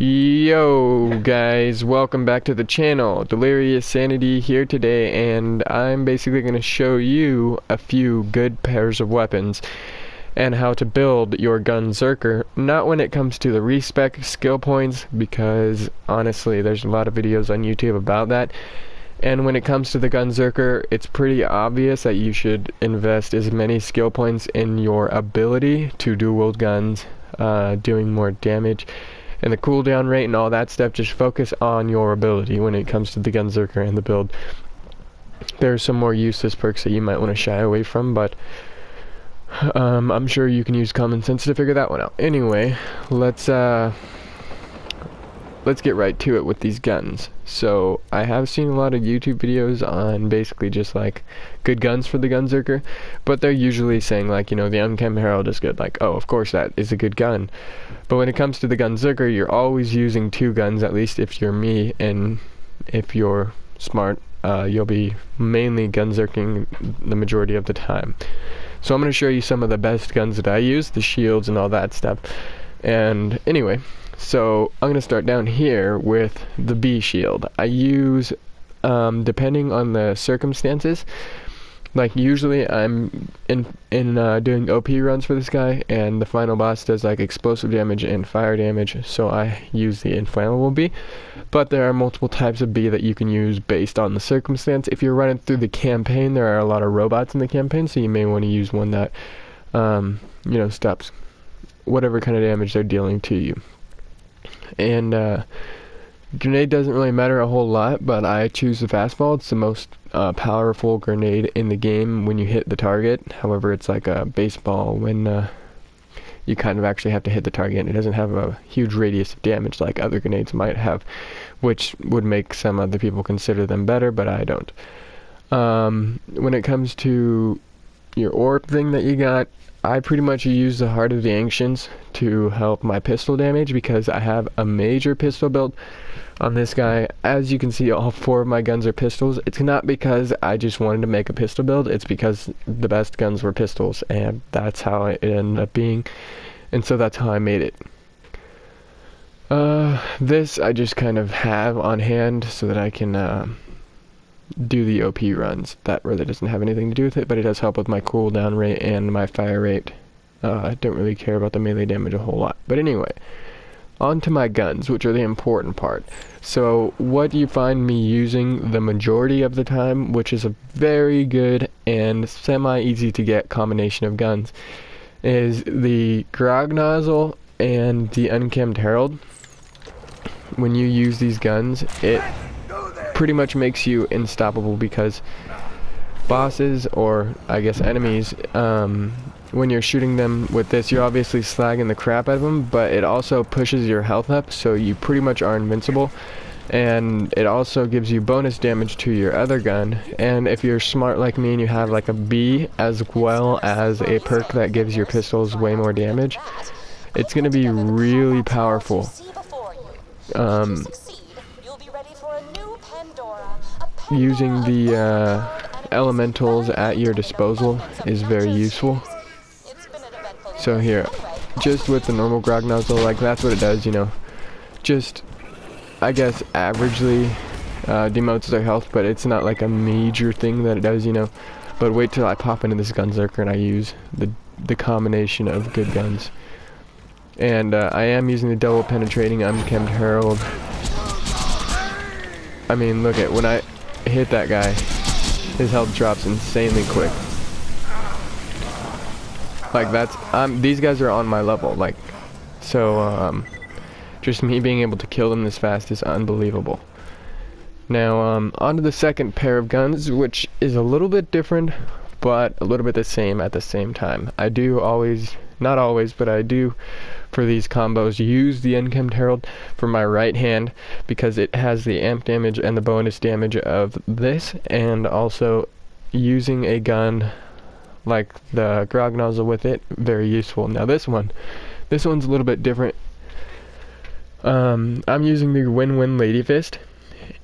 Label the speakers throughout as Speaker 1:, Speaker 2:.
Speaker 1: Yo guys, welcome back to the channel. Delirious Sanity here today, and I'm basically going to show you a few good pairs of weapons and how to build your GUNZERKER. Not when it comes to the respec skill points, because honestly there's a lot of videos on YouTube about that. And when it comes to the GUNZERKER, it's pretty obvious that you should invest as many skill points in your ability to dual wield guns, doing more damage, and the cooldown rate and all that stuff. Just focus on your ability when it comes to the GUNZERKER and the build. There's some more useless perks that you might want to shy away from, but I'm sure you can use common sense to figure that one out. Anyway, let's get right to it with these guns. So I have seen a lot of YouTube videos on basically just like good guns for the GUNZERKER, but they're usually saying like, you know, the Unkempt Herald is good. Like, oh, of course that is a good gun. But when it comes to the GUNZERKER, you're always using two guns, at least if you're me, and if you're smart, you'll be mainly GUNZERKing the majority of the time. So I'm going to show you some of the best guns that I use, the shields and all that stuff. And anyway, so I'm going to start down here with the B shield. I use, depending on the circumstances, like usually I'm doing OP runs for this guy, and the final boss does like explosive damage and fire damage, so I use the inflammable B. But there are multiple types of B that you can use based on the circumstance. If you're running through the campaign, there are a lot of robots in the campaign, so you may want to use one that you know, stops whatever kind of damage they're dealing to you. And grenade doesn't really matter a whole lot, but I choose the fastball. It's the most powerful grenade in the game when you hit the target. However, it's like a baseball when you kind of actually have to hit the target. It doesn't have a huge radius of damage like other grenades might have, which would make some other people consider them better, but I don't. When it comes to your orb thing that you got, I pretty much use the Heart of the Ancients to help my pistol damage, because I have a major pistol build on this guy. As you can see, all four of my guns are pistols. It's not because I just wanted to make a pistol build, it's because the best guns were pistols, and that's how it ended up being, and so that's how I made it. This I just kind of have on hand so that I can do the OP runs. That really doesn't have anything to do with it, but it does help with my cooldown rate and my fire rate. I don't really care about the melee damage a whole lot. But anyway, on to my guns, which are the important part. So what you find me using the majority of the time, which is a very good and semi-easy to get combination of guns, is the Grog Nozzle and the Unkempt Herald. When you use these guns, it pretty much makes you unstoppable, because bosses, or I guess enemies, when you're shooting them with this, you're obviously slagging the crap out of them, but it also pushes your health up, so you pretty much are invincible. And it also gives you bonus damage to your other gun, and if you're smart like me and you have like a B as well as a perk that gives your pistols way more damage, it's going to be really powerful. Using the elementals at your disposal is very useful. So here, just with the normal Grog Nozzle, like that's what it does, you know, just I guess averagely demotes their health, but it's not like a major thing that it does, you know. But wait till I pop into this GUNZERKER and I use the combination of good guns. And I am using the double penetrating Unkempt Herald. I mean, look at when I hit that guy, his health drops insanely quick. Like that's these guys are on my level, like, so just me being able to kill them this fast is unbelievable. Now on to the second pair of guns, which is a little bit different but a little bit the same at the same time. I do always, not always, but I do for these combos use the Unkempt Herald for my right hand, because it has the amp damage and the bonus damage of this, and also using a gun like the Grog Nozzle with it, very useful. Now this one's a little bit different. I'm using the Win-Win Lady Fist,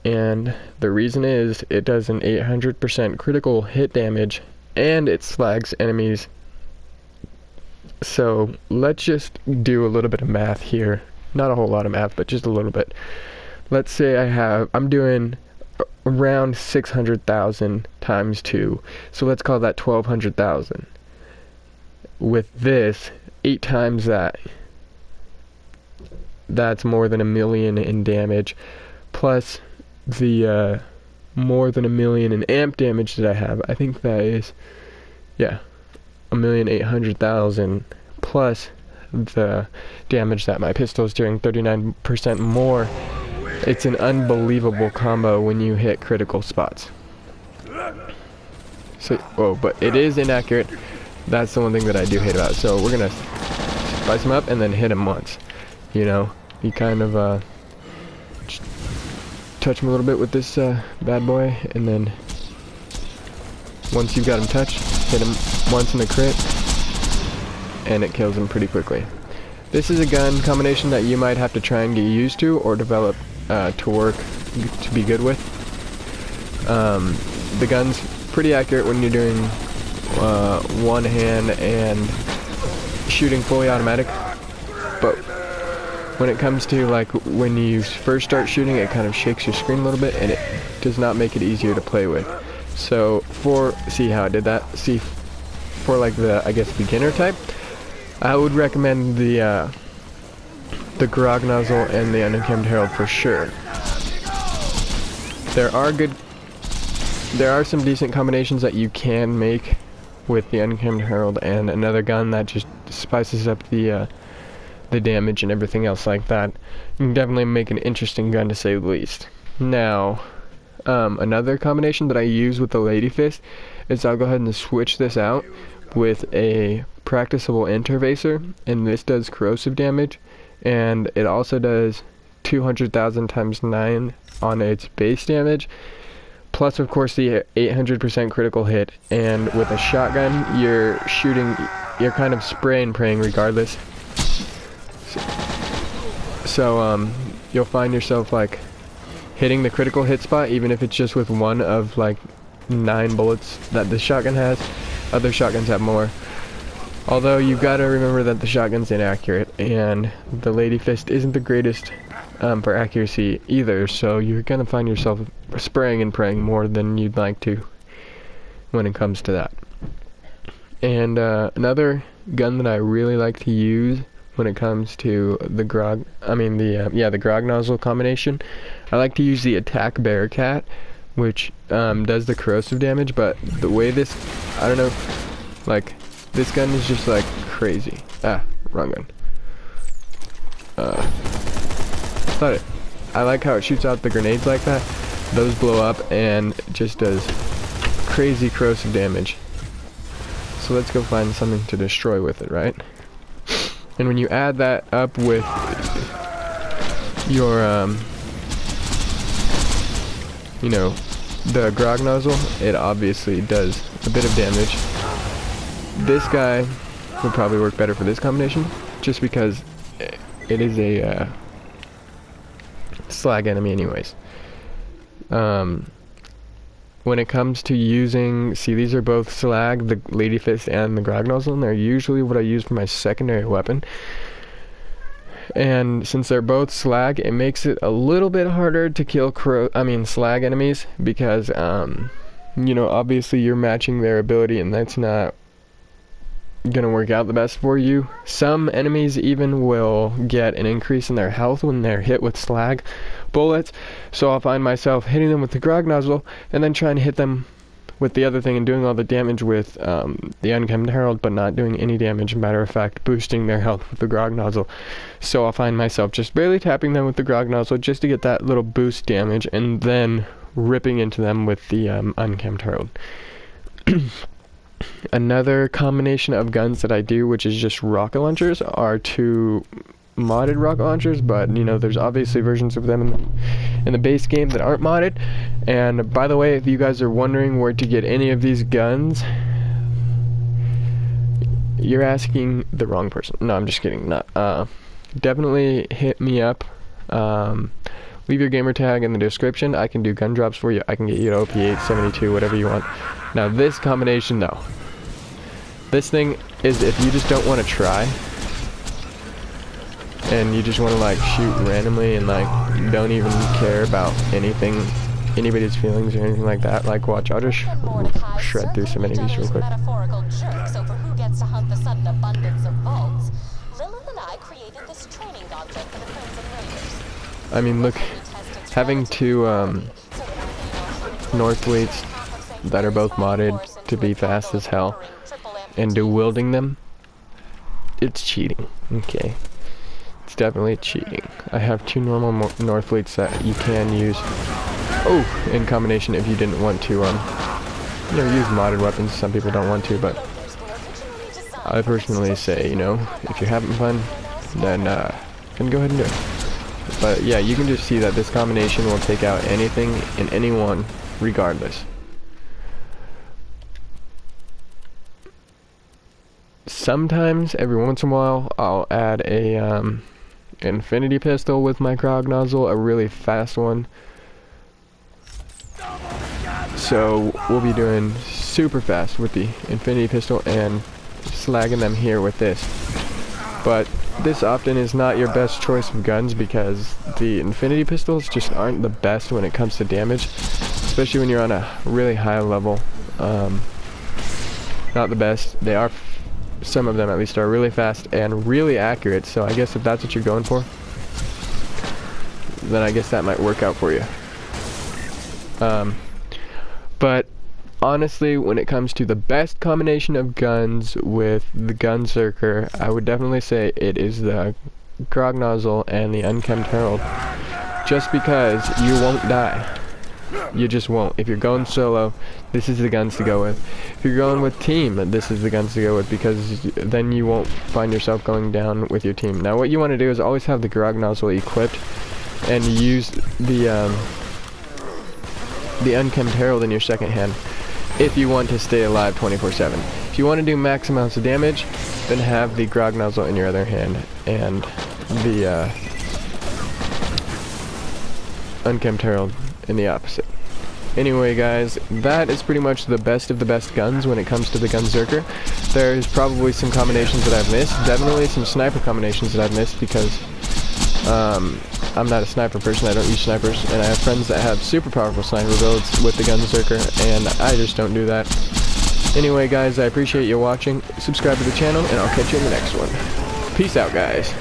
Speaker 1: and the reason is it does an 800% critical hit damage, and it slags enemies So let's just do a little bit of math here not a whole lot of math, but just a little bit. Let's say I'm doing around 600,000 times 2, so let's call that 1200,000. With this, 8 times that, that's more than 1 million in damage, plus the more than 1 million in amp damage that I have. I think that is, yeah, 1,800,000 plus the damage that my pistol is doing, 39% more. It's an unbelievable combo when you hit critical spots. So, but it is inaccurate. That's the one thing that I do hate about it. So we're gonna spice him up and then hit him once. You know, you kind of touch him a little bit with this bad boy, and then once you've got him touched, hit him once in the crit, and it kills him pretty quickly. This is a gun combination that you might have to try and get used to or develop to work, to be good with. The gun's pretty accurate when you're doing one hand and shooting fully automatic, but when it comes to like when you first start shooting, it kind of shakes your screen a little bit, and it does not make it easier to play with. So see how I did that? See, for like the, I guess, beginner type, I would recommend the Grog Nozzle and the Unkempt Herald for sure. There are some decent combinations that you can make with the Unkempt Herald and another gun that just spices up the damage and everything else like that. You can definitely make an interesting gun, to say the least. Now, another combination that I use with the Lady Fist is I'll go ahead and switch this out with a practicable interfacer, and this does corrosive damage, and it also does 200,000 times 9 on its base damage, plus of course the 800% critical hit. And with a shotgun, you're kind of spray and praying regardless. So you'll find yourself like hitting the critical hit spot, even if it's just with one of like 9 bullets that the shotgun has. Other shotguns have more. Although you've got to remember that the shotgun's inaccurate, and the Lady Fist isn't the greatest for accuracy either, so you're going to find yourself spraying and praying more than you'd like to when it comes to that. And another gun that I really like to use when it comes to the Grog Nozzle combination, I like to use the Attack Bearcat, which does the corrosive damage, but the way this, I don't know, like, this gun is just like crazy. Ah, wrong gun. I like how it shoots out the grenades like that. Those blow up and it just does crazy corrosive damage. So let's go find something to destroy with it, right? And when you add that up with your, you know, the Grog Nozzle, it obviously does a bit of damage. This guy would probably work better for this combination, just because it is a slag enemy anyways. When it comes to using, see, these are both slag, the Lady Fist and the Grog Nozzle, and they're usually what I use for my secondary weapon. And since they're both slag, it makes it a little bit harder to kill slag enemies, because you know, obviously you're matching their ability, and that's not gonna work out the best for you. Some enemies even will get an increase in their health when they're hit with slag bullets, so I'll find myself hitting them with the Grog Nozzle and then trying to hit them with the other thing and doing all the damage with the Unkempt Herald, but not doing any damage. Matter of fact, boosting their health with the Grog Nozzle. So I'll find myself just barely tapping them with the Grog Nozzle just to get that little boost damage, and then ripping into them with the Unkempt Herald. Another combination of guns that I do, which is just rocket launchers, are 2 modded rocket launchers, but you know, there's obviously versions of them in the base game that aren't modded. And by the way, if you guys are wondering where to get any of these guns, you're asking the wrong person. No, I'm just kidding. Definitely hit me up. Leave your gamer tag in the description. I can do gun drops for you. I can get you to OP8, 72, whatever you want. Now this combination, no. This thing is, if you just don't want to try, and you just want to like shoot randomly and like don't even care about anything, anybody's feelings or anything like that, like watch, I'll just shred through some enemies real quick. I mean, look, having two North fleets that are both modded to be fast as hell and wielding them, it's cheating. Okay, it's definitely cheating. I have two normal North fleets that you can use, in combination if you didn't want to, use modded weapons. Some people don't want to, but I personally say, if you're having fun, then go ahead and do it. But yeah, you can just see that this combination will take out anything and anyone, regardless. Sometimes, every once in a while, I'll add a infinity pistol with my Grog Nozzle, a really fast one. So we'll be doing super fast with the infinity pistol and slagging them here with this. But this often is not your best choice of guns because the infinity pistols just aren't the best when it comes to damage, especially when you're on a really high level. Not the best. They are, some of them at least, are really fast and really accurate, so I guess if that's what you're going for, then I guess that might work out for you. But honestly, when it comes to the best combination of guns with the GUNZERKER, I would definitely say it is the Grog Nozzle and the Unkempt Herald. Just because you won't die. You just won't. If you're going solo, this is the guns to go with. If you're going with team, this is the guns to go with, because then you won't find yourself going down with your team. Now what you want to do is always have the Grog Nozzle equipped and use the Unkempt Herald in your second hand if you want to stay alive 24/7. If you want to do max amounts of damage, then have the Grog Nozzle in your other hand and the Unkempt Herald in the opposite. Anyway guys, that is pretty much the best of the best guns when it comes to the GUNZERKER. There's probably some combinations that I've missed, definitely some sniper combinations that I've missed because I'm not a sniper person, I don't use snipers, and I have friends that have super powerful sniper builds with the GUNZERKER, and I just don't do that. Anyway guys, I appreciate you watching, subscribe to the channel, and I'll catch you in the next one. Peace out guys.